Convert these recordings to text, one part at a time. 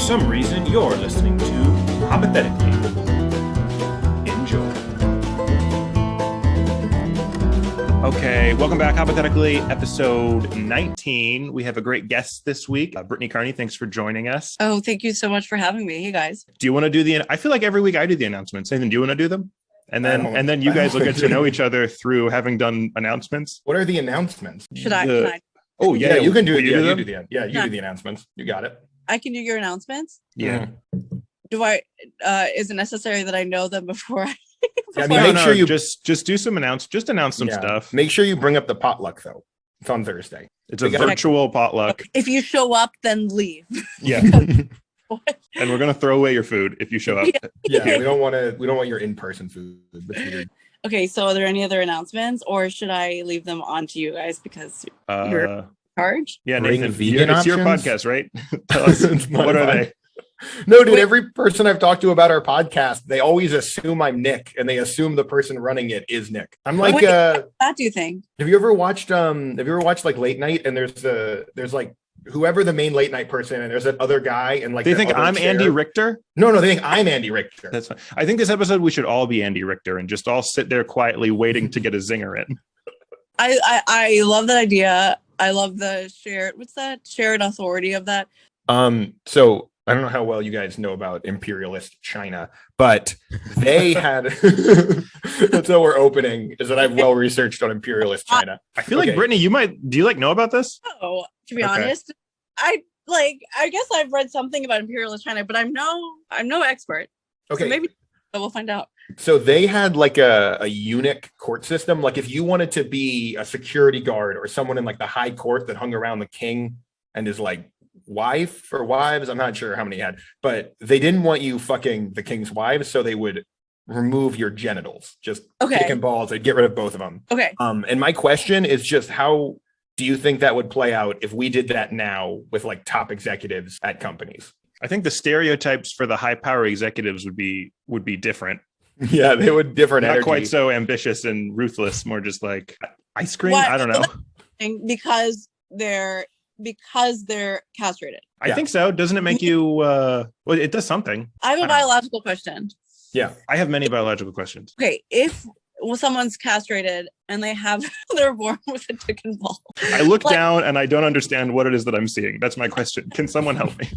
some reason, you're listening to Hoppothetically. Enjoy. Okay, welcome back, Hoppothetically, episode 19. We have a great guest this week. Brittany Carney, thanks for joining us. Oh, thank you so much for having me. Hey, guys. Do you want to do I feel like every week I do the announcements. Nathan, do you want to do them? And then you guys will get to know each other through having done announcements. What are the announcements? Can I? Oh, yeah, you can do it. You do the announcements. You got it. I can do your announcements? Yeah. Do I, is it necessary that I know them before I? Make sure you just do some announce some stuff. Make sure you bring up the potluck though. It's on Thursday. It's a virtual potluck. If you show up, then leave. Yeah. And we're gonna throw away your food if you show up. Yeah, we don't want your in-person food. That's weird. Okay, so are there any other announcements, or should I leave them on to you guys because you're in charge? Yeah, Bring Nathan, vegan it's your options? podcast, right? Tell us, what are they? No, dude, every person I've talked to about our podcast, they always assume I'm Nick, and they assume the person running it is Nick. I'm like, that do you think? Have you ever watched like late night, and there's like whoever the main late night person, and there's that other guy, and like they think I'm Andy Richter. No, they think I'm Andy Richter. That's fine. I think this episode we should all be Andy Richter and just all sit there quietly waiting to get a zinger in. I love that idea. I love the shared authority of that. So I don't know how well you guys know about imperialist China, but they had that's how we're opening, is that I've well researched on imperialist China. I feel like Brittany, do you know about this? Oh, to be honest, I guess I've read something about imperialist China, but I'm no expert. Okay. So maybe we'll find out. So they had like a eunuch court system. Like if you wanted to be a security guard or someone in like the high court that hung around the king and his like wife or wives, I'm not sure how many he had, but they didn't want you fucking the king's wives, so they would remove your genitals, just kicking balls. They'd get rid of both of them. Okay. And my question is just, how do you think that would play out if we did that now with like top executives at companies? I think the stereotypes for the high power executives would be different. Yeah, they would different. Not energy. Quite so ambitious and ruthless. More just like ice cream. What? I don't know. Because they're castrated. I think so. Doesn't it make you? Well, it does something. I have a biological question. Yeah, I have many biological questions. Okay, if someone's castrated and they're born with a dick and ball, I look down and I don't understand what it is that I'm seeing. That's my question. Can someone help me?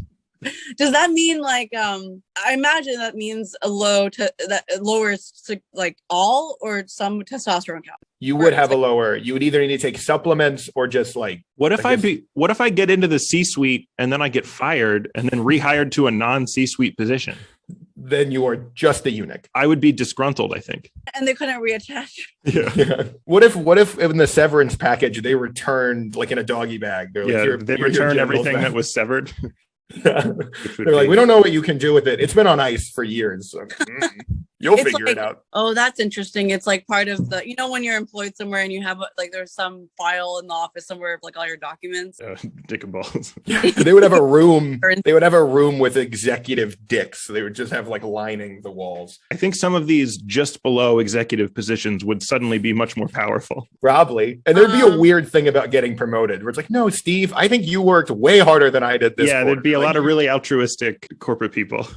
Does that mean like I imagine that means that lowers to like all or some testosterone count? You would have you would either need to take supplements or just like what if I get into the C-suite and then I get fired and then rehired to a non-C-suite position? Then you are just a eunuch. I would be disgruntled, I think. And they couldn't reattach. Yeah. What if in the severance package they returned like in a doggy bag? They're like, they return everything that was severed. Yeah. They're like, we don't know what you can do with it. It's been on ice for years. So, you'll figure it out. Oh, that's interesting. It's like part of the, when you're employed somewhere and you have like there's some file in the office somewhere of like all your documents. Dick and balls. They would have a room. They would have a room with executive dicks. So they would just have like lining the walls. I think some of these just below executive positions would suddenly be much more powerful. Probably. And there'd be a weird thing about getting promoted where it's like, no, Steve, I think you worked way harder than I did this. Yeah, there'd be a lot of really altruistic corporate people.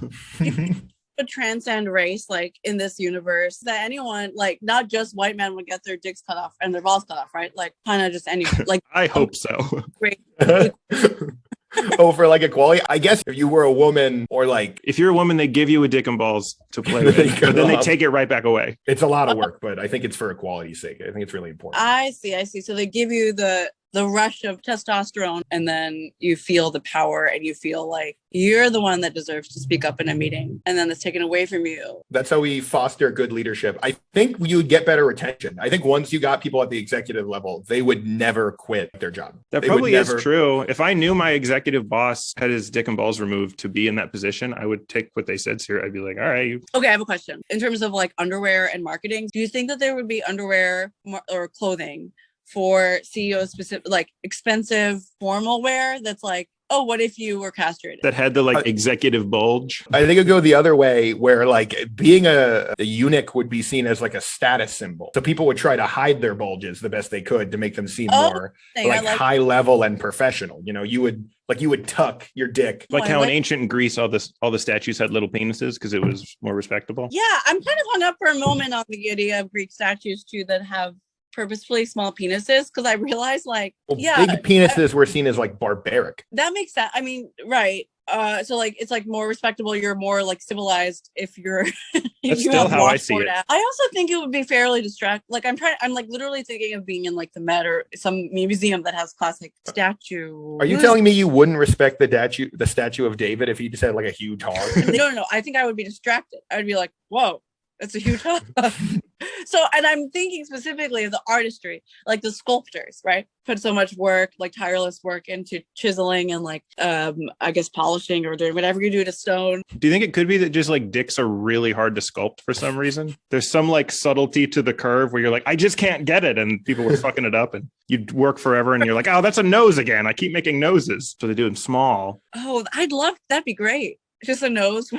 A transcend race like in this universe that anyone like not just white men would get their dicks cut off and their balls cut off, right? Like kind of just anyone. Like I hope so. Great. For like equality, I guess if you were a woman or like if you're a woman, they give you a dick and balls to play with, but then they take it right back away. It's a lot of work, but I think it's for equality's sake. I think it's really important. I see. So they give you the rush of testosterone and then you feel the power and you feel like you're the one that deserves to speak up in a meeting and then it's taken away from you. That's how we foster good leadership. I think you would get better retention. I think once you got people at the executive level, they would never quit their job. That probably is true. If I knew my executive boss had his dick and balls removed to be in that position, I would take what they said here. I'd be like, all right. Okay, I have a question. In terms of like underwear and marketing, do you think that there would be underwear or clothing for CEOs specific, like expensive formal wear that's like, oh, what if you were castrated? That had the like executive bulge. I think it'd go the other way where like being a eunuch would be seen as like a status symbol. So people would try to hide their bulges the best they could to make them seem more like high level and professional. You know, you would tuck your dick. Like how in ancient Greece, all the statues had little penises because it was more respectable. Yeah, I'm kind of hung up for a moment on the idea of Greek statues too that have purposefully small penises, because I realized big penises were seen as like barbaric. That makes sense. I mean, right. So like it's like more respectable. You're more like civilized if you're. That's still how I see it. I also think it would be fairly distracting. Like I'm like literally thinking of being in like the Met or some museum that has classic statue. Are you telling me you wouldn't respect the statue of David if he just had like a huge hog? No. I think I would be distracted. I would be like, whoa, that's a huge hog. So, and I'm thinking specifically of the artistry, like the sculptors, right? Put so much work, like tireless work into chiseling and like, I guess polishing or doing whatever you do to stone. Do you think it could be that just like dicks are really hard to sculpt for some reason? There's some like subtlety to the curve where you're like, I just can't get it. And people were fucking it up and you'd work forever and you're like, oh, that's a nose again. I keep making noses. So they do them small. Oh, that'd be great. Just a nose.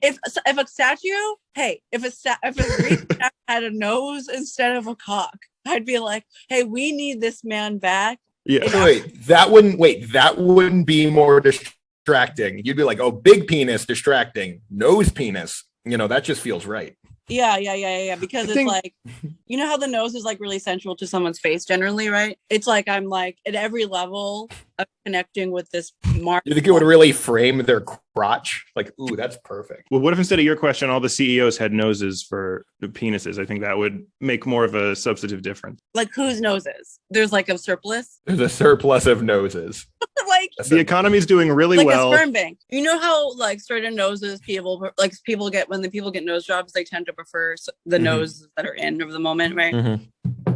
If a statue, if a Greek statue had a nose instead of a cock, I'd be like, hey, we need this man back. Yeah. So that wouldn't be more distracting. You'd be like, oh, big penis distracting, nose penis. You know, that just feels right. Yeah. Because it's like, you know how the nose is like really central to someone's face generally, right? It's like I'm like at every level of connecting with this mark. You think it would really frame their crotch? Like, ooh, that's perfect. Well, what if instead of your question, all the CEOs had noses for the penises? I think that would make more of a substantive difference. Like whose noses? There's like a surplus. There's a surplus of noses. Like the economy's doing really like well. A sperm bank. You know how like certain noses people get when the people get nose jobs, they tend to prefer the noses that are in of the moment, right?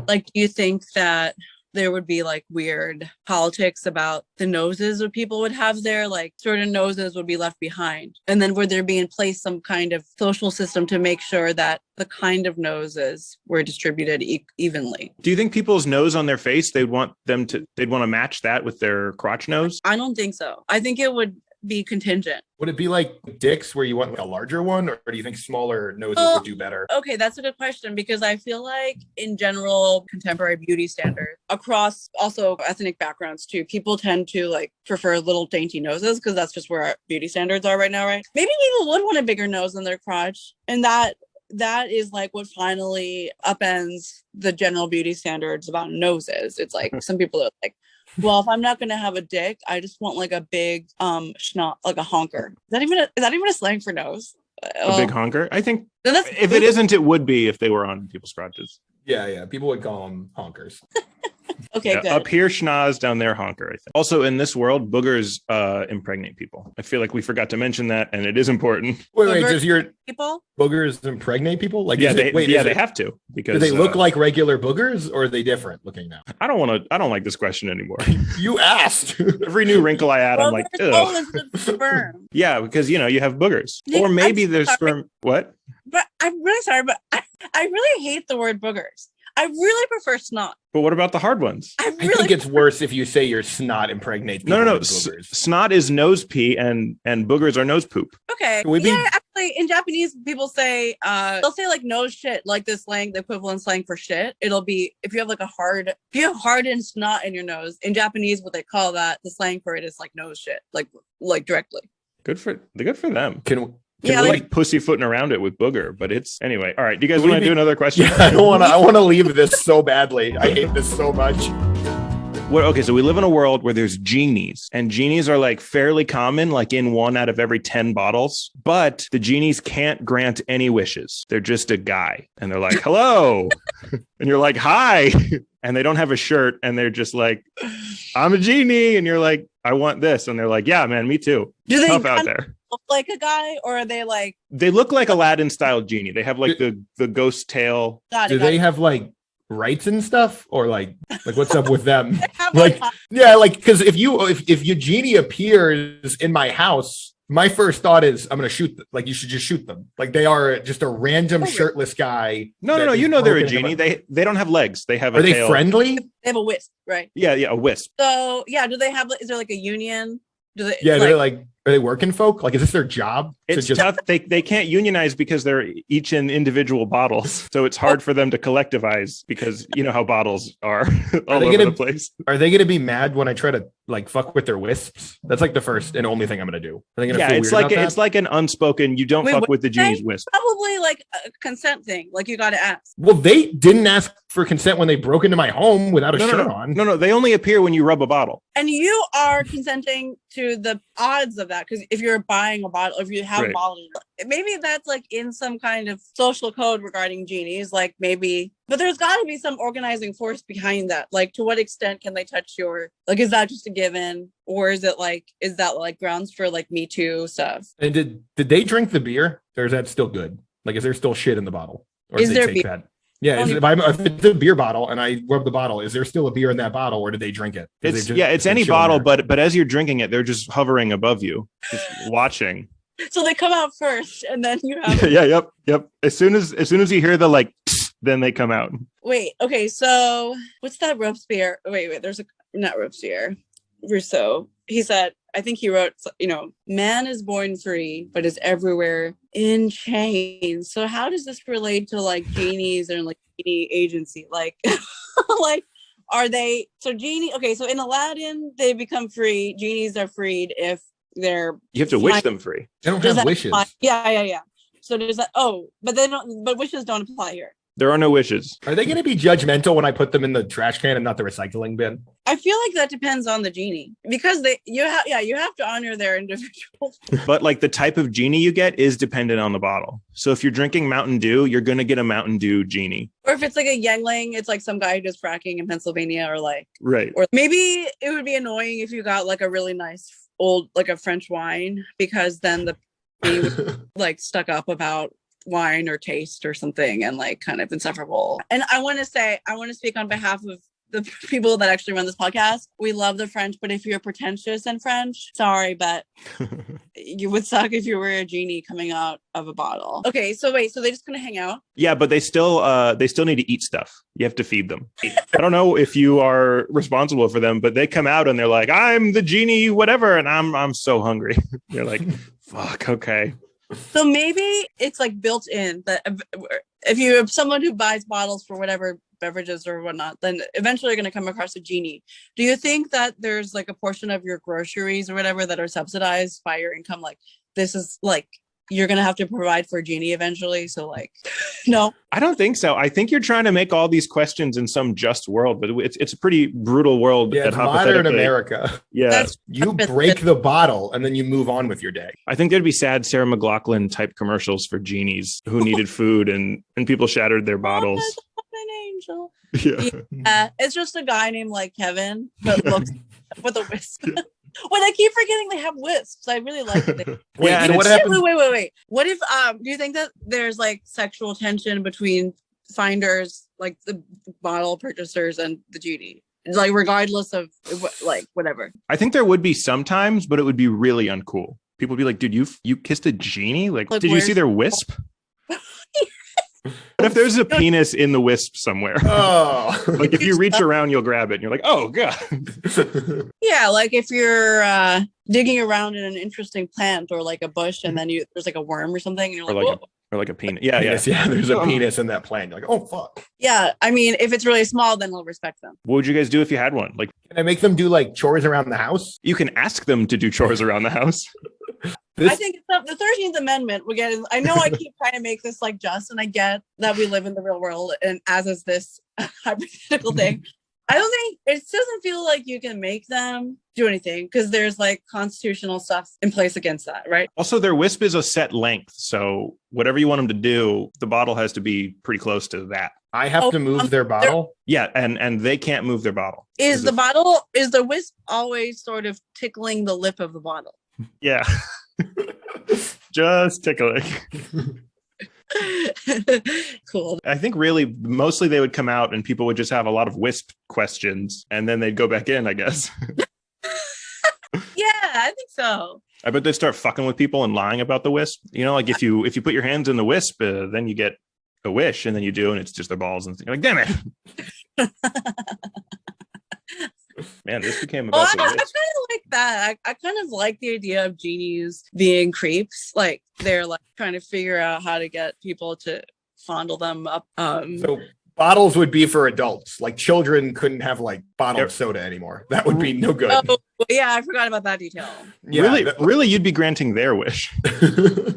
Like, do you think that there would be like weird politics about the noses that people would have there? Like certain noses would be left behind, and then would there be in place some kind of social system to make sure that the kind of noses were distributed evenly? Do you think people's nose on their face, they'd want to match that with their crotch nose? I don't think so. I think it would be contingent. Would it be like dicks where you want like a larger one, or do you think smaller noses would do better? Okay, that's a good question, because I feel like in general, contemporary beauty standards across also ethnic backgrounds too, people tend to like prefer little dainty noses because that's just where our beauty standards are right now, right? Maybe people would want a bigger nose than their crotch, and that is like what finally upends the general beauty standards about noses. It's like some people are like, well, if I'm not gonna have a dick, I just want like a big schnoz, like a honker. Is that even a slang for nose? A big honker? I think if it isn't, it would be if they were on people's crotches. Yeah. People would call them honkers. Okay, good. Up here, schnoz, down there, honker, I think. Also, in this world, boogers impregnate people. I feel like we forgot to mention that, and it is important. Wait, does your people? Boogers impregnate people? Like, they have to, because do they look like regular boogers, or are they different looking now? I don't like this question anymore. You asked. Every new wrinkle I add, I'm like, ugh. Sperm. Yeah, because you have boogers, or maybe there's sperm. What? But I'm really sorry, but I really hate the word boogers. I really prefer snot. But what about the hard ones? I think it's worse if you say your snot impregnates people. No. Snot is nose pee, and boogers are nose poop. Okay. Actually, in Japanese, people say they'll say like nose shit, like the slang, the equivalent slang for shit. It'll be if you have hardened snot in your nose. In Japanese, what they call that, the slang for it is like nose shit, like directly. Good for them. Can like pussyfooting around it with booger, but it's anyway. All right, do you guys want to do another question? Yeah, I want to leave this so badly. I hate this so much. Okay, so we live in a world where there's genies, and genies are like fairly common, like in 1 out of every 10 bottles. But the genies can't grant any wishes. They're just a guy, and they're like, "Hello," and you're like, "Hi," and they don't have a shirt, and they're just like, "I'm a genie," and you're like, "I want this," and they're like, "Yeah, man, me too." Do they tough out there? Look like a guy, or are they like? They look like Aladdin style genie. They have like the ghost tail. Do they have like rights and stuff, or like what's up with them? Like, because if your genie appears in my house, my first thought is I'm gonna shoot them. Like, you should just shoot them. Like, they are just a random shirtless guy. No, they're a genie. They don't have legs. They have a tail. Are they friendly? They have a wisp, right? Yeah, a wisp. So yeah, do they have? Is there like a union? Do they? Yeah, Like, are they working folk? Like, is this their job? It's tough. They can't unionize because they're each in individual bottles. So it's hard for them to collectivize because you know how bottles are all over the place. Are they gonna be mad when I try to like fuck with their wisps? That's like the first and only thing I'm gonna do. Are they gonna feel it's weird like about it's like an unspoken. You don't Wait, fuck what with the did you say? genie's wisp. probably like a consent thing. Like you got to ask. Well, they didn't ask for consent when they broke into my home without a shirt on. No, they only appear when you rub a bottle. And you are consenting to the odds of that because if you're buying a bottle, if you have a bottle, maybe that's like in some kind of social code regarding genies, like maybe, but there's got to be some organizing force behind that. Like, to what extent can they touch your, like, is that just a given, or is that like grounds for like Me Too stuff? And did they drink the beer, or is that still good? Like, is there still shit in the bottle, or Is did there they take beer? that? Yeah, if it's a beer bottle and I rub the bottle, is there still a beer in that bottle, or did they drink it? It's any bottle, but as you're drinking it, they're just hovering above you, just watching. So they come out first, and then you have. Yep. As soon as you hear the like, then they come out. Wait. Okay. So what's that Robespierre? Wait. There's not Robespierre. Rousseau. He said, I think he wrote, man is born free, but is everywhere in chains. So how does this relate to like genies and like genie agency? Like, like, are they, so genie, okay, so in Aladdin, they become free. Genies are freed if they're. You have to wish them free. They don't have wishes. Yeah. So there's that, but wishes don't apply here. There are no wishes. Are they going to be judgmental when I put them in the trash can and not the recycling bin? I feel like that depends on the genie because you have to honor their individual. But like the type of genie you get is dependent on the bottle. So if you're drinking Mountain Dew, you're going to get a Mountain Dew genie. Or if it's like a Yangling, it's like some guy who's fracking in Pennsylvania, or like, right. Or maybe it would be annoying if you got like a really nice old, like a French wine, because then the genie would like stuck up about wine or taste or something and like kind of insufferable. And I want to speak on behalf of the people that actually run this podcast. We love the French, but if you're pretentious in French, sorry, but you would suck if you were a genie coming out of a bottle. Okay, so wait, so they just kind of hang out? Yeah, but they still need to eat stuff. You have to feed them. I don't know if you are responsible for them, but they come out and they're like, I'm the genie, whatever, and I'm so hungry. You're like, fuck, okay. So maybe it's like built in that if you have someone who buys bottles for whatever beverages or whatnot, then eventually you're going to come across a genie. Do you think that there's like a portion of your groceries or whatever that are subsidized by your income? Like, this is like, you're going to have to provide for a genie eventually. So like, no. I don't think so. I think you're trying to make all these questions in some just world, but it's a pretty brutal world. Yeah, it's modern America. Yeah. You break the bottle and then you move on with your day. I think there'd be sad Sarah McLachlan type commercials for genies who needed food and people shattered their bottles. Oh, an angel. Yeah. It's just a guy named like Kevin, but looks with a wisp. Wait, I keep forgetting they have wisps. I really like it. Wait, what happens? Wait. What if do you think that there's like sexual tension between finders, like the bottle purchasers, and the genie? Like, regardless of like whatever. I think there would be sometimes, but it would be really uncool. People would be like, dude, you kissed a genie? Like did you see their wisp? What if there's a penis in the wisp somewhere? Oh. Like if you reach around, you'll grab it and you're like, oh God. Yeah, like if you're digging around in an interesting plant or like a bush and then there's like a worm or something and you're like, whoa. Or like a penis. Yeah. There's a penis in that plant. You're like, oh fuck. Yeah, I mean, if it's really small, then we'll respect them. What would you guys do if you had one? Like, can I make them do like chores around the house? You can ask them to do chores around the house. I think the 13th Amendment will get in. I know I keep trying to make this like just, and I get that we live in the real world, and as is this hypothetical thing. I don't think it doesn't feel like you can make them do anything because there's like constitutional stuff in place against that, right? Also, their wisp is a set length, so whatever you want them to do, the bottle has to be pretty close to that. I have to move their bottle. Yeah, and they can't move their bottle. Is the wisp always sort of tickling the lip of the bottle? Yeah. Just tickling. Cool. I think really mostly they would come out and people would just have a lot of wisp questions and then they'd go back in, I guess. Yeah, I think so. I bet they'd start fucking with people and lying about the wisp. You know, like if you put your hands in the wisp, then you get a wish, and then you do, and it's just their balls, and you're like, damn it. Man, this became Oh, about I the kind witch. of like that. I kind of like the idea of genies being creeps. Like they're like trying to figure out how to get people to fondle them up. So bottles would be for adults. Like children couldn't have like bottled Yep. soda anymore. That would be no good. Oh, yeah, I forgot about that detail. Yeah, Really, you'd be granting their wish,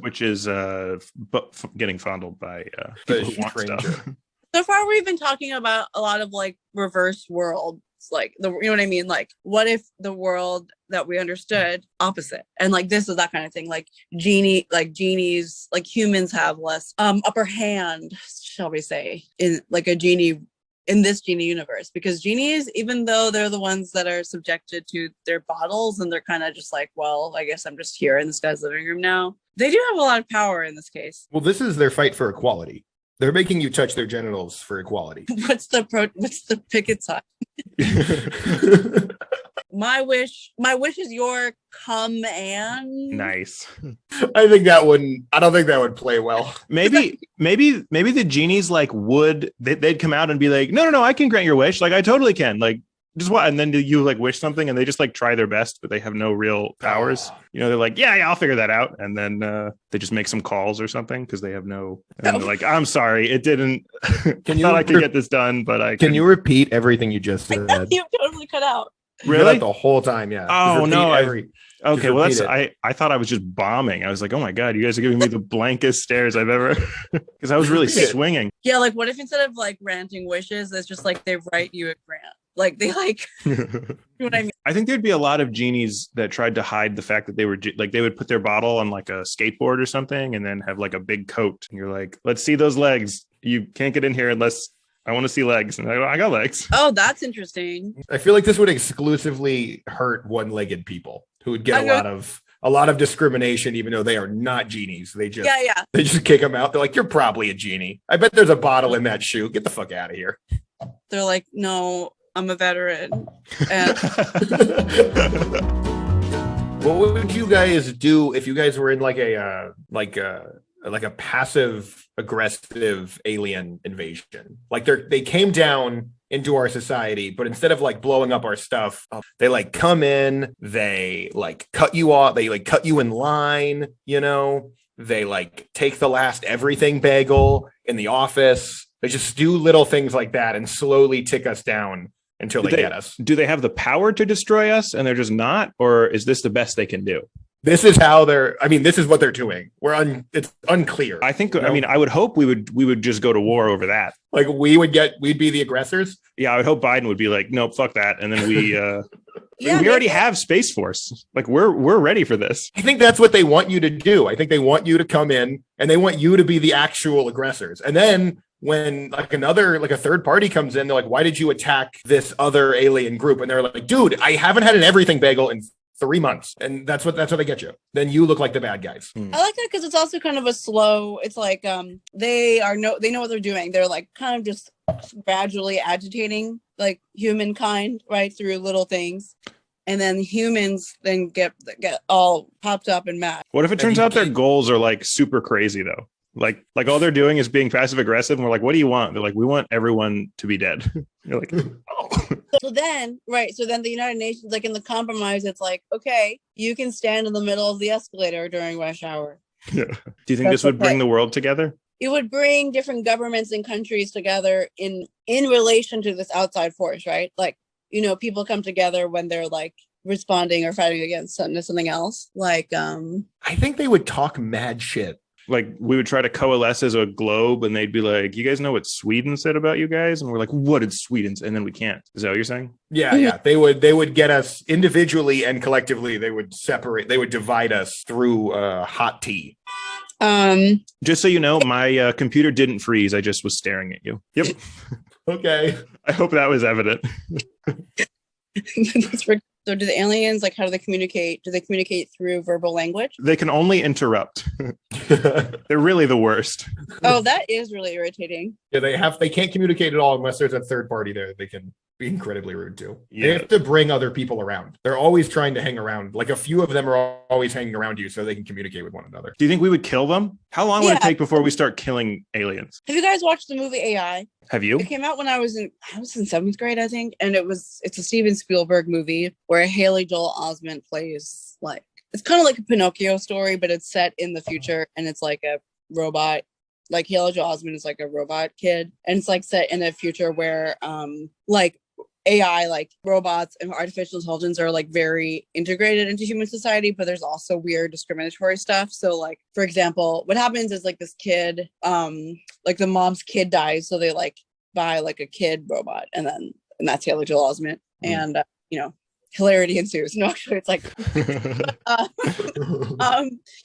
which is getting fondled by people who want stranger. stuff. So far, we've been talking about a lot of like reverse worlds, like you know what I mean? Like, what if the world that we understood opposite? And like this is that kind of thing. Like genies, like humans have less upper hand, shall we say, in like a genie in this genie universe, because genies, even though they're the ones that are subjected to their bottles and they're kind of just like, well, I guess I'm just here in this guy's living room now. They do have a lot of power in this case. Well, this is their fight for equality. They're making you touch their genitals for equality. What's the picket sign? My wish is your come and Nice. I don't think that would play well. Maybe the genies like they'd come out and be like, no, I can grant your wish. Like I totally can. Like just what? And then you like wish something and they just like try their best, but they have no real powers. You know, they're like, yeah, I'll figure that out. And then they just make some calls or something because they have no. And they're like, I'm sorry, it didn't. Can you? Thought I could get this done, but I. Can you repeat everything you just said? You totally cut out. Really? The whole time, yeah. Oh no! Okay, well that's it. I thought I was just bombing. I was like, oh my god, you guys are giving me the blankest stares I've ever, because I was really swinging. Yeah, like what if instead of like granting wishes, it's just like they write you a grant. Like they like, you know what I mean? I think there'd be a lot of genies that tried to hide the fact that they were like they would put their bottle on like a skateboard or something and then have like a big coat. And you're like, let's see those legs. You can't get in here unless I want to see legs. And I got legs. Oh, that's interesting. I feel like this would exclusively hurt one-legged people who would get a lot of discrimination, even though they are not genies. They just kick them out. They're like, you're probably a genie. I bet there's a bottle in that shoe. Get the fuck out of here. They're like, no, I'm a veteran. And what would you guys do if you guys were in like a passive aggressive alien invasion? Like they came down into our society, but instead of like blowing up our stuff, they like come in, they like cut you off, they like cut you in line, you know, they like take the last everything bagel in the office. They just do little things like that and slowly tick us down until they get us. Do they have the power to destroy us and they're just not? Or is this the best they can do? This is how this is what they're doing. It's unclear. I think, you know? I would hope we would just go to war over that. Like we'd be the aggressors. Yeah, I would hope Biden would be like, nope, fuck that. And then we already have Space Force. Like we're ready for this. I think that's what they want you to do. I think they want you to come in and they want you to be the actual aggressors. And then when like a third party comes in, they're like, why did you attack this other alien group? And they're like, dude, I haven't had an everything bagel in 3 months. And that's what they get you. Then you look like the bad guys. I like that because it's also kind of a slow, it's like they know what they're doing. They're like kind of just gradually agitating like humankind, right, through little things. And then humans then get all popped up and mad. What if it turns out their goals are like super crazy though? Like all they're doing is being passive aggressive, and we're like, what do you want? They're like, we want everyone to be dead. You're like, oh. So then the United Nations, like in the compromise, it's like, okay, you can stand in the middle of the escalator during rush hour. Yeah. Do you think this would bring the world together? It would bring different governments and countries together in relation to this outside force, right? Like, you know, people come together when they're like responding or fighting against something else. Like, I think they would talk mad shit. Like we would try to coalesce as a globe and they'd be like, you guys know what Sweden said about you guys? And we're like, what did Sweden say? And then we can't. Is that what you're saying? Yeah. They would get us individually and collectively. They would divide us through hot tea. Just so you know, my computer didn't freeze. I just was staring at you. Yep. Okay. I hope that was evident. So do the aliens, like, how do they communicate? Do they communicate through verbal language? They can only interrupt. They're really the worst. Oh, that is really irritating. Yeah, they can't communicate at all unless there's a third party there that they can be incredibly rude to. They Yeah. have to bring other people around. They're always trying to hang around. Like a few of them are always hanging around you so they can communicate with one another. Do you think we would kill them? How long would it Yeah. take before we start killing aliens? Have you guys watched the movie AI? Have you? It came out when I was in 7th grade, I think, and it's a Steven Spielberg movie where Haley Joel Osment plays like, it's kind of like a Pinocchio story, but it's set in the future and it's like a robot. Like Haley Joel Osment is like a robot kid, and it's like set in a future where like AI, like robots and artificial intelligence are like very integrated into human society, but there's also weird discriminatory stuff. So like, for example, what happens is like this kid, like the mom's kid dies, so they like buy like a kid robot, and that's Haley Joel Osment, and hilarity ensues. No, actually, it's like,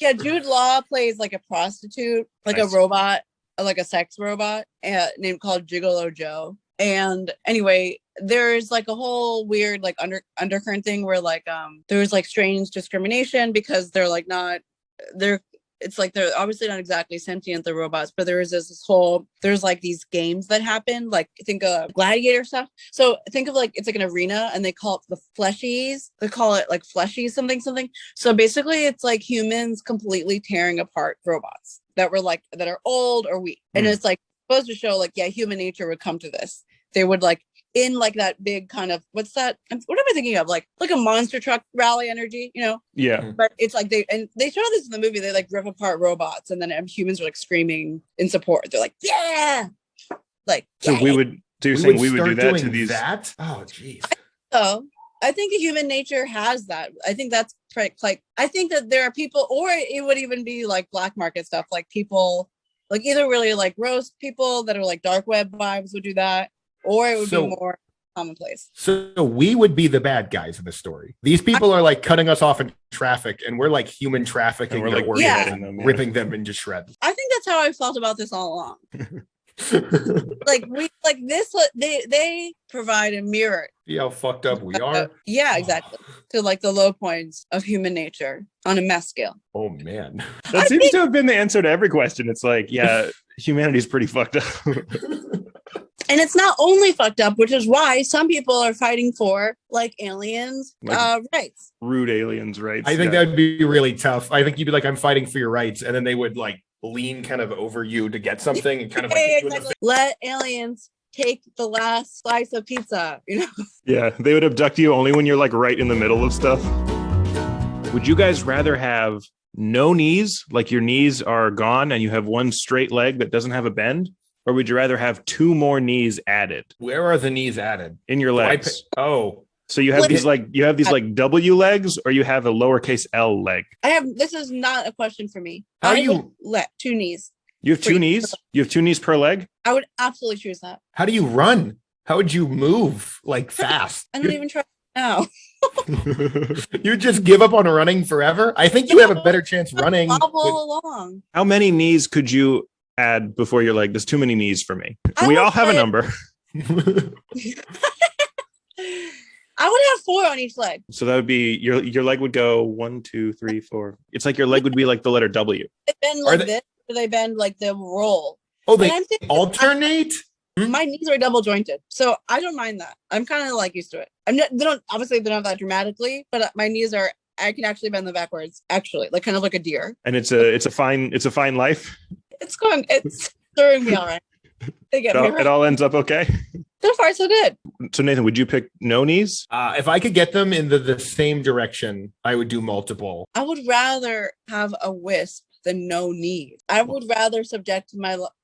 yeah, Jude Law plays like a prostitute, like Nice. a robot, like a sex robot, named called Gigolo Joe. And anyway, there's like a whole weird like undercurrent thing where like there's like strange discrimination because they're like not they're it's like they're obviously not exactly sentient, the robots, but there's like these games that happen, like think of gladiator stuff. So think of like, it's like an arena and they call it the fleshies. They call it like fleshies something. So basically it's like humans completely tearing apart robots that are old or weak. And it's like supposed to show like, yeah, human nature would come to this. They would like, in like that big kind of, what am I thinking of? Like a monster truck rally energy, Yeah. But it's like they show this in the movie. They like rip apart robots, and then humans are like screaming in support. They're like, yeah, like. So yeah. you're saying we would do that to doing these? that? Oh, geez. So I think human nature has that. I think that's like, I think that there are people, or it would even be like black market stuff, like people, like either really like roast people that are like dark web vibes would do that, or it would be more commonplace. So we would be the bad guys in the story. These people are like cutting us off in traffic, and we're like human trafficking. And we're like ripping them into shreds. I think that's how I felt about this all along. They provide a mirror. See how fucked up we are? Yeah, exactly. To like the low points of human nature on a mass scale. Oh man. That seems to have been the answer to every question. It's like, yeah, humanity's pretty fucked up. And it's not only fucked up, which is why some people are fighting for like aliens rights. Rude aliens rights. I think that would be really tough. I think you'd be like, I'm fighting for your rights, and then they would like lean kind of over you to get something and kind of like exactly. Let aliens take the last slice of pizza, Yeah, they would abduct you only when you're like right in the middle of stuff. Would you guys rather have no knees, like your knees are gone and you have one straight leg that doesn't have a bend? Or would you rather have 2 more knees added? Where are the knees added? In your legs. So you have these like W legs, or you have a lowercase L leg? This is not a question for me. How do I you would let 2 knees. You have 2 knees? You have 2 knees per leg? I would absolutely choose that. How do you run? How would you move like fast? I don't even try now. You just give up on running forever? I think you have a better chance running. Wobble along. How many knees could you add before you're like, there's too many knees for me? I We would all have a say- number. I would have 4 on each leg. So that would be your leg would go 1, 2, 3, 4. It's like your leg would be like the letter W. They bend like this, or they bend like the roll. Oh, they And I'm thinking, alternate? my knees are double jointed, so I don't mind that. I'm kind of like used to it. They don't have that dramatically, but my knees are. I can actually bend them backwards, actually, like kind of like a deer. And it's a fine life. It's serving me all right. They get me right. It all ends up okay. So far, so good. So Nathan, would you pick no knees? If I could get them in the same direction, I would do multiple. I would rather have a wisp than no knees. I would rather subject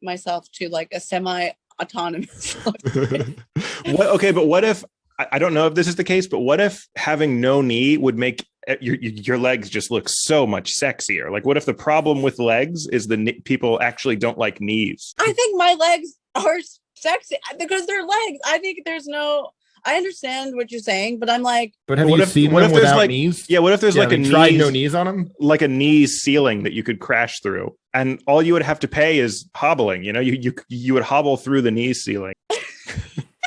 myself to like a semi-autonomous. But what if, I don't know if this is the case, but what if having no knee would make your legs just look so much sexier? Like, what if the problem with legs is people actually don't like knees? I think my legs are sexy because they're legs. I think I understand what you're saying, but I'm like, but have you seen them without knees? Yeah, what if there's like a tried no knees on them? Like a knee ceiling that you could crash through, and all you would have to pay is hobbling. You would hobble through the knee ceiling.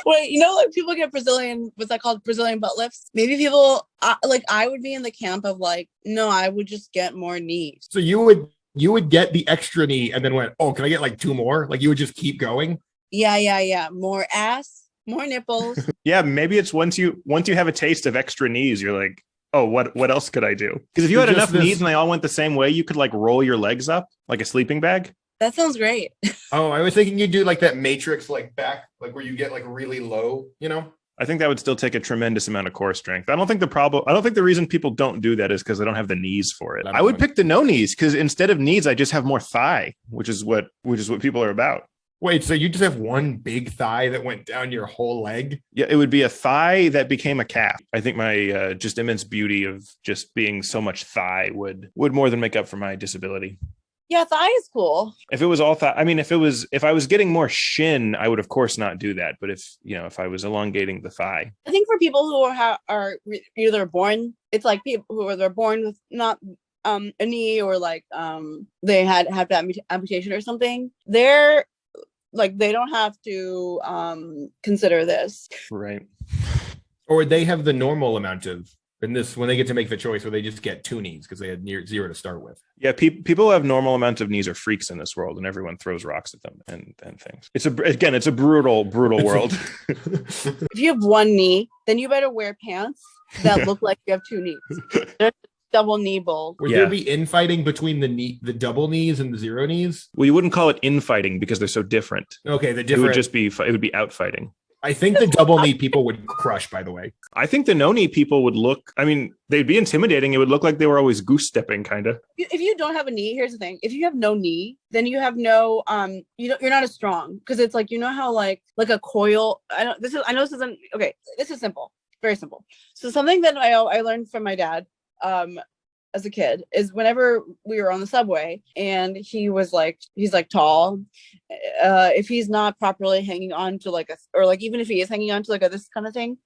Wait, like people get what's that called? Brazilian butt lifts. Maybe people I would be in the camp of like, no, I would just get more knees. So you would get the extra knee and then went, oh, can I get like 2 more? Like you would just keep going. Yeah. More ass, more nipples. Yeah, maybe it's once you have a taste of extra knees, you're like, oh, what else could I do? Because if you had enough knees and they all went the same way, you could like roll your legs up like a sleeping bag. That sounds great. Oh, I was thinking you'd do like that Matrix, like back, like where you get like really low, you know? I think that would still take a tremendous amount of core strength. I don't think the reason people don't do that is because they don't have the knees for it. I would pick the no knees because instead of knees, I just have more thigh, which is what people are about. Wait, so you just have one big thigh that went down your whole leg? Yeah, it would be a thigh that became a calf. I think my just immense beauty of just being so much thigh would more than make up for my disability. Yeah, thigh is cool. If it was all thigh, I mean, if I was getting more shin, I would of course not do that. But if I was elongating the thigh, I think for people who are either born, it's like people who are born with not a knee or like they have that amputation or something. They're like they don't have to consider this, right? Or they have the normal amount of in this when they get to make the choice where they just get 2 knees because they had near 0 to start with. Yeah, people who have normal amounts of knees are freaks in this world, and everyone throws rocks at them and things. It's a brutal world. If you have 1 knee, then you better wear pants that look like you have 2 knees. There's double knee bowl. Would there be infighting between the double knees and the 0 knees? Well, you wouldn't call it infighting because they're so different. Okay, it would just be outfighting. I think the double knee people would crush, by the way. I think the no knee people would look, I mean, they'd be intimidating. It would look like they were always goose stepping, kind of. If you don't have a knee, here's the thing. If you have no knee, then you have no, you're not as strong. Because it's like, you know how like a coil, this is simple, very simple. So something that I learned from my dad, as a kid is whenever we were on the subway and he's tall, if he's not properly hanging on to even if he is hanging on to this kind of thing,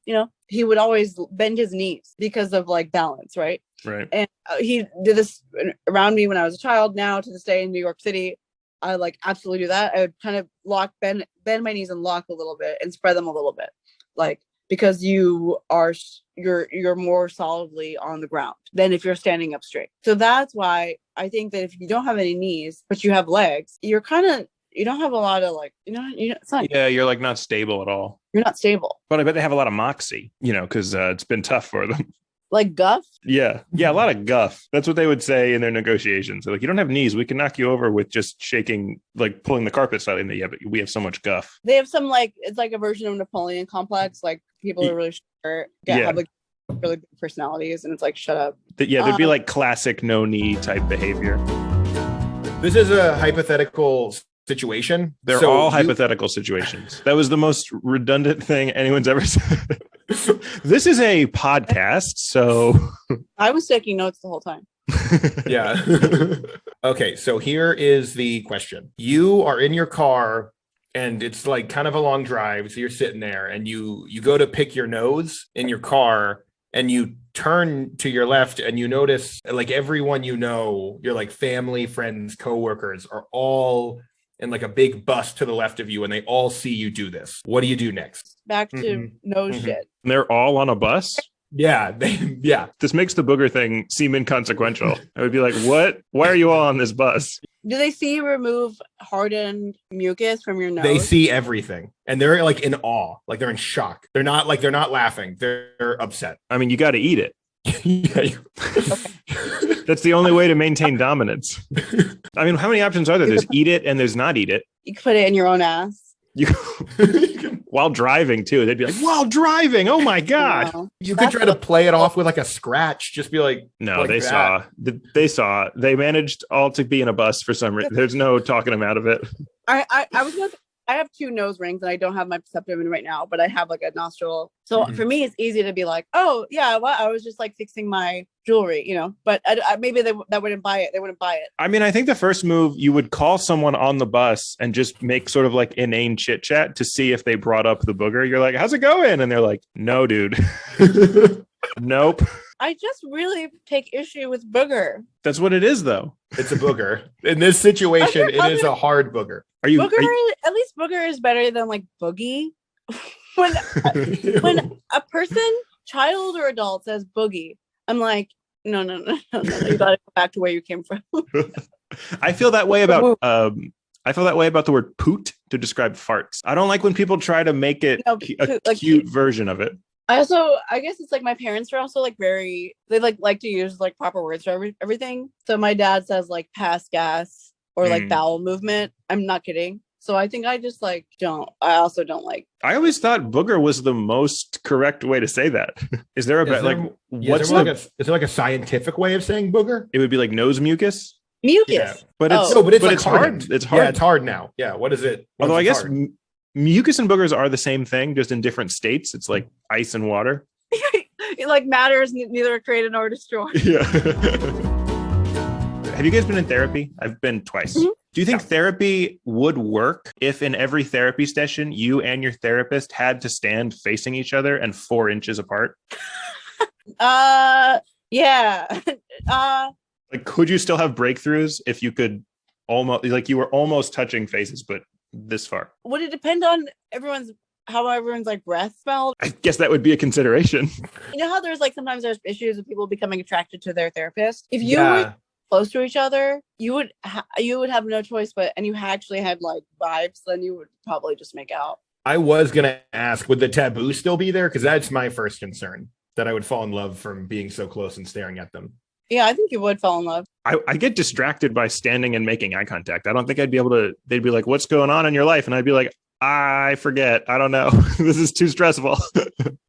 he would always bend his knees because of like balance, right? And he did this around me when I was a child. Now to this day in New York City, I like absolutely do that. I would kind of bend my knees and lock a little bit and spread them a little bit, like because you're more solidly on the ground than if you're standing up straight. So that's why I think that if you don't have any knees, but you have legs, you don't have a lot of you're like not stable at all. You're not stable. But I bet they have a lot of moxie, because it's been tough for them. Like guff? Yeah, a lot of guff. That's what they would say in their negotiations. They're like, you don't have knees. We can knock you over with just shaking, like pulling the carpet slightly. Yeah, but we have so much guff. They have some it's like a version of Napoleon complex. Like people are really short, have like really big personalities, and it's like, shut up. There'd be like classic no knee type behavior. This is a hypothetical situation. They're all hypothetical situations. That was the most redundant thing anyone's ever said. This is a podcast, so I was taking notes the whole time. Yeah. Okay, so here is the question. You are in your car and it's like kind of a long drive, so you're sitting there and you go to pick your nose in your car and you turn to your left and you notice like everyone your like family, friends, coworkers are all in like a big bus to the left of you and they all see you do this. What do you do next? Back to nose shit. And they're all on a bus? Yeah. This makes the booger thing seem inconsequential. I would be like, what? Why are you all on this bus? Do they see you remove hardened mucus from your nose? They see everything. And they're like in awe. Like they're in shock. They're not laughing. They're upset. I mean, you got to eat it. Okay. That's the only way to maintain dominance. I mean, how many options are there? There's eat it and there's not eat it. You can put it in your own ass. While driving too. They'd be like, while driving. Oh my God. No. You could try to play it off with like a scratch. Just be like, no, they saw. They managed all to be in a bus for some reason. There's no talking them out of it. I have 2 nose rings and I don't have my perceptive in right now, but I have like a nostril. So for me, it's easy to be like, oh yeah, well, I was just like fixing my jewelry, but maybe that wouldn't buy it. They wouldn't buy it. I mean, I think the first move, you would call someone on the bus and just make sort of like inane chit chat to see if they brought up the booger. You're like, how's it going? And they're like, no, dude. Nope. I just really take issue with booger. That's what it is, though. It's a booger. In this situation, it is a hard booger. At least booger is better than like boogie. when a person, child or adult, says boogie, I'm like, no. You gotta go back to where you came from. I feel that way about the word poot to describe farts. I don't like when people try to make it a cute version of it. I guess it's like my parents are also like they like to use like proper words for everything. So my dad says like pass gas or like bowel movement. I'm not kidding. So I think I just like I also don't like. I always thought booger was the most correct way to say that. Is there is there like a scientific way of saying booger? It would be like nose mucus. Mucus. Yeah. But it's hard. It's hard. Yeah, it's hard now. Yeah. What is it? Although I guess mucus and boogers are the same thing, just in different states. It's like ice and water. It like matters, neither created nor destroyed. Yeah. Have you guys been in therapy? I've been twice. Mm-hmm. Do you think therapy would work if in every therapy session you and your therapist had to stand facing each other and 4 inches apart? Yeah. Like, could you still have breakthroughs if you could you were almost touching faces, but this far? Would it depend on how everyone's like breath smelled? I guess that would be a consideration. You know how there's like sometimes there's issues with people becoming attracted to their therapist. If you were close to each other, you would have no choice and you actually had like vibes, then you would probably just make out. I was gonna ask, would the taboo still be there? Because that's my first concern, that I would fall in love from being so close and staring at them. Yeah, I think you would fall in love. I get distracted by standing and making eye contact. I don't think I'd be able to. They'd be like, "What's going on in your life?" And I'd be like, "I forget. I don't know. This is too stressful."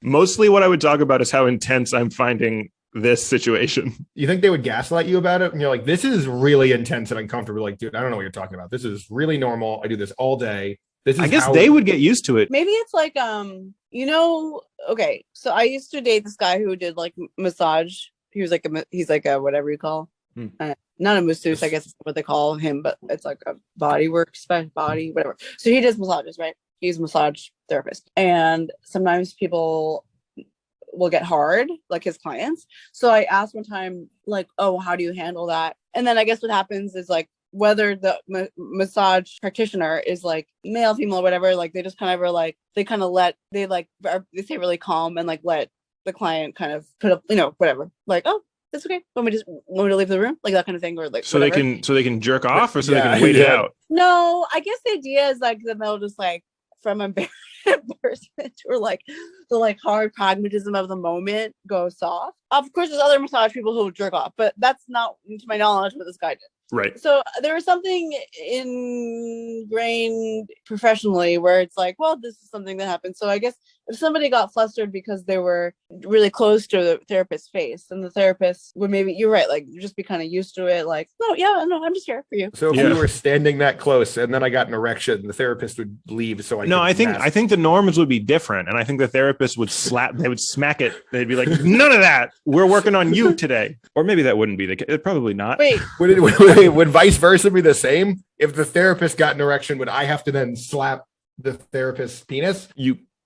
Mostly what I would talk about is how intense I'm finding this situation. You think they would gaslight you about it? And you're like, this is really intense and uncomfortable. Like, dude, I don't know what you're talking about. This is really normal. I do this all day. I guess they would get used to it. Maybe it's like, okay. So I used to date this guy who did like massage. He's like a whatever you call, not a masseuse, I guess is what they call him, but it's like a body whatever. So he does massages, right? He's a massage therapist, and sometimes people will get hard, like his clients. So I asked one time, like, "Oh, how do you handle that?" And then I guess what happens is like whether the massage practitioner is like male, female, whatever, like they just kind of are like they stay really calm and like let the client kind of put up, whatever, like, "Oh, that's okay. Want me to leave the room?" Like that kind of thing, or like so whatever. they can jerk off, or so they can wait it out. No, I guess the idea is like that they'll just like from embarrassment or like the like hard pragmatism of the moment go soft. Of course, there's other massage people who jerk off, but that's not, to my knowledge, what this guy did. Right. So there was something ingrained professionally where it's like, well, this is something that happened. So I guess if somebody got flustered because they were really close to the therapist's face, then the therapist would maybe, you're right, like just be kind of used to it. Like, no, I'm just here for you. So if we were standing that close and then I got an erection, the therapist would leave. So I think the norms would be different. And I think the therapist would they would smack it. They'd be like, none of that. We're working on you today. Or maybe that wouldn't be the case. Probably not. Wait. Would vice versa be the same? If the therapist got an erection, would I have to then slap the therapist's penis?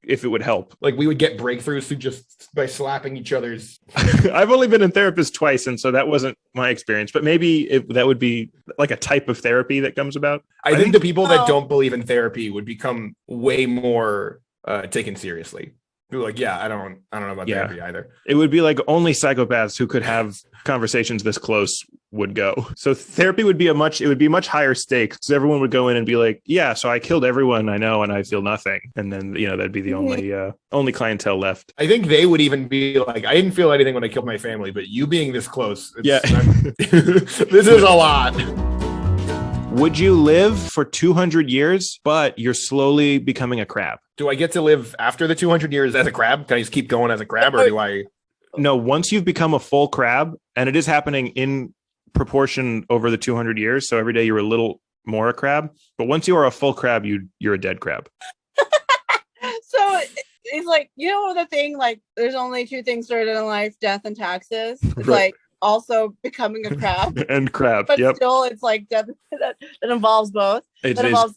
If it would help. Like we would get breakthroughs through just by slapping each other's. I've only been in therapist twice, and so that wasn't my experience, but maybe that would be like a type of therapy that comes about. I think the people that don't believe in therapy would become way more taken seriously. People like, yeah, I don't know about therapy either. It would be like only psychopaths who could have conversations this close would go. So therapy would be much higher stakes. So everyone would go in and be like, yeah, so I killed everyone I know and I feel nothing. And then, that'd be the only clientele left. I think they would even be like, I didn't feel anything when I killed my family, but you being this close, this is a lot. Would you live for 200 years, but you're slowly becoming a crab? Do I get to live after the 200 years as a crab? Can I just keep going as a crab, or do I? No, once you've become a full crab, and it is happening in proportion over the 200 years. So every day you're a little more a crab. But once you are a full crab, you're a dead crab. So it's like, the thing, like there's only 2 things certain in life, death and taxes. It's right. Like also becoming a crab. And crab. But still it's like death that involves both. You're not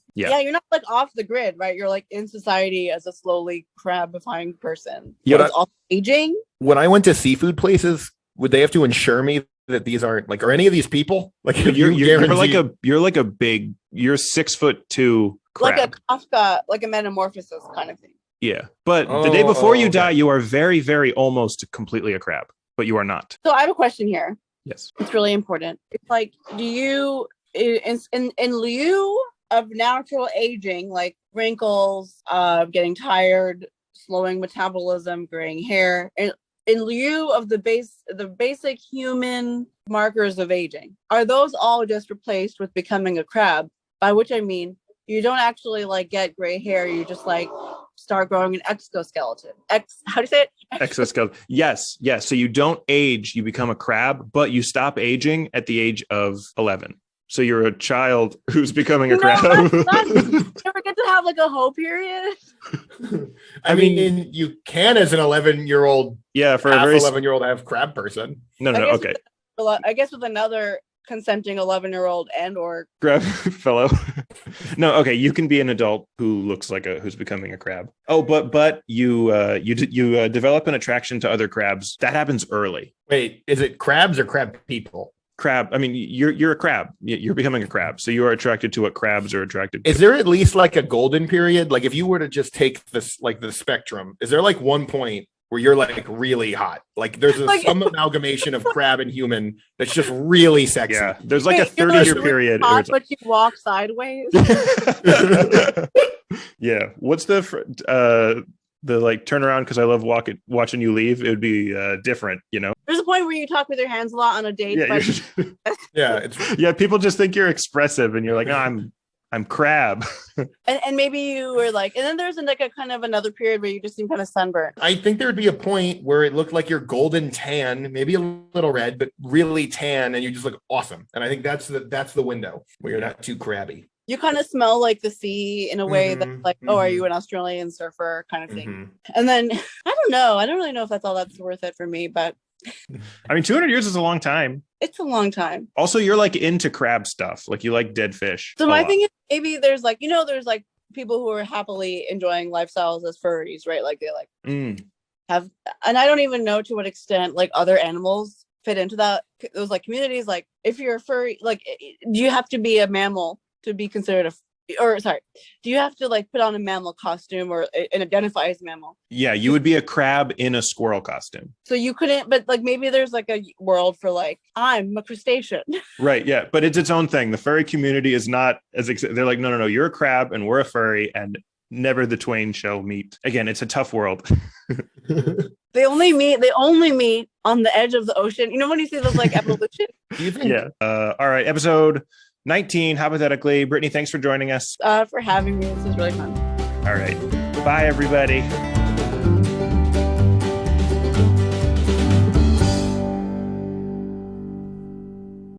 like off the grid, right? You're like in society as a slowly crabifying person. Yeah, it's also aging. When I went to seafood places, would they have to insure me that these aren't like, are any of these people? Like you're 6'2" crab. Like a Kafka, like a metamorphosis kind of thing. Yeah. But the day before you die, you are very, very almost completely a crab, but you are not. So I have a question here. Yes. It's really important. It's like, do you, in lieu of natural aging, like wrinkles, getting tired, slowing metabolism, graying hair, and in lieu of the basic human markers of aging, are those all just replaced with becoming a crab? By which I mean you don't actually like get gray hair, you just like start growing an exoskeleton. How do you say it? Exoskeleton. Yes. So you don't age, you become a crab, but you stop aging at the age of 11. So you're a child who's becoming a crab. You ever get to have like a hoe period? I mean, you can as an 11-year-old. Yeah, for half a very 11-year-old have crab person. No. Okay. I guess with another consenting 11-year-old and or Crab fellow. No, okay. You can be an adult who looks like who's becoming a crab. Oh, but you develop an attraction to other crabs. That happens early. Wait, is it crabs or crab people? Crab. I mean, you're a crab. You're becoming a crab, so you are attracted to what crabs are attracted to. Is there at least like a golden period? Like if you were to just take this, like the spectrum, is there like one point where you're like really hot? Like there's some amalgamation of crab and human that's just really sexy. Yeah, there's like a 30-year period. Hot, but you walk sideways. Yeah. What's the like turn around because I love watching you leave? It would be different, you know. There's a point where you talk with your hands a lot on a date. Yeah, yeah. People just think you're expressive, and you're like, oh, I'm crab. and maybe you were like, and then there's like a kind of another period where you just seem kind of sunburned. I think there would be a point where it looked like you're golden tan, maybe a little red, but really tan, and you just look awesome. And I think that's the window where you're not too crabby. You kind of smell like the sea in a way that's like, oh, are you an Australian surfer kind of thing? And then I don't know. I don't really know if that's all that's worth it for me, but I mean, 200 years is a long time. It's a long time. Also, you're like into crab stuff. Like you like dead fish. So my thing is maybe there's like, there's like people who are happily enjoying lifestyles as furries, right? Like they like have, and I don't even know to what extent like other animals fit into those like communities. Like if you're a furry, like do you have to be a mammal to be considered do you have to like put on a mammal costume or and identify as a mammal? Yeah, you would be a crab in a squirrel costume. So you couldn't, but like maybe there's like a world for like, I'm a crustacean. Right, yeah, but it's its own thing. The furry community is not they're like, no, you're a crab and we're a furry and never the twain shall meet. Again, it's a tough world. They only meet on the edge of the ocean. You know when you see those like evolution? Yeah. All right, episode 19, Hoppothetically. Brittany, thanks for joining us. For having me. This is really fun. All right. Bye, everybody.